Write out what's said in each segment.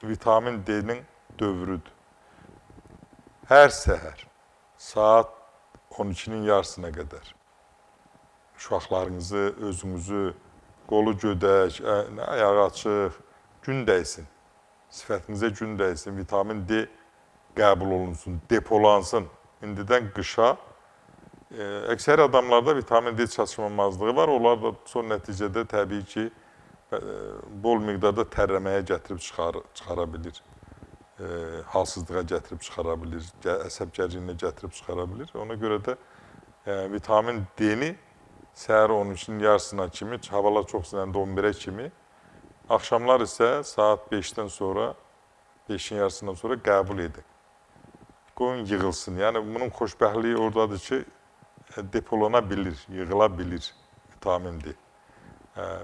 vitamin D'nin dövrüdür. Hər səhər saat 12-nin yarısına qədər uşaqlarınızı, özünüzü, qolu gödək, ayağı açıq, gün dəysin. Sifətinizə gün dəysin, vitamin D qəbul olunsun, depolansın. İndidən qışa əksər adamlarda vitamin D çatışmamazlığı var. Onlar da son nəticədə təbii ki, bol miqdarda tərləməyə gətirib çıxara bilir. Halsızlığa gətirib çıxara bilir, əsəb gərginliyə gətirib çıxara bilir. Ona görə də vitamin D-ni səhər 13-ün yarısına kimi, havalar çox sinəndə 11-ə kimi, axşamlar isə saat 5-dən sonra, 5-in yarısından sonra qəbul edin. Qoyun yığılsın. Yəni, bunun xoşbəxtliyi oradadır ki, depolana bilir, yığıla bilir vitamin D.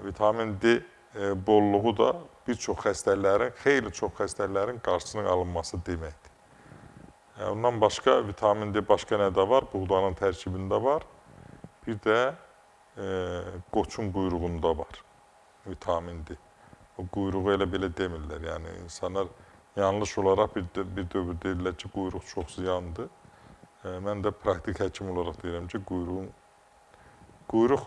Vitamin D bolluğu da bir çox xəstələrin, xeyli çox xəstələrin qarşısının alınması deməkdir. Ondan başqa vitamin D başqa nədə var? Buğdanın tərkibində var. Bir də qoçun quyruğunda var vitamin D. O quyruğu elə belə demirlər. Yəni, insanlar yanlış olaraq bir dövr deyirlər ki, quyruq çox ziyandır. Mən də praktik həkim olaraq deyirəm ki, quyruq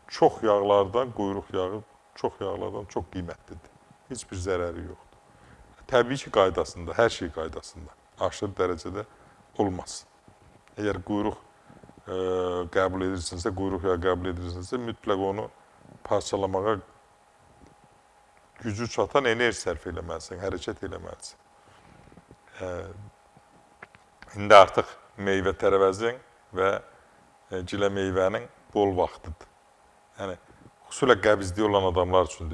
çox yağlardan, quyruq yağı çox yağlardan çox qiymətlidir. Heç bir zərəri yoxdur. Təbii ki, qaydasında, hər şey qaydasında. Aşırı dərəcədə olmaz. Əgər quyruq qəbul edirsinizsə, quyruq yağı qəbul edirsinizsə, mütləq onu parçalamağa gücü çatan enerji sərf eləməlisin, hərəkət eləməlisin. İndi artıq meyvə tərəvəzin və gilə meyvənin bol vaxtıdır. Yəni, xüsusilə qəbizliyi olan adamlar üçündür.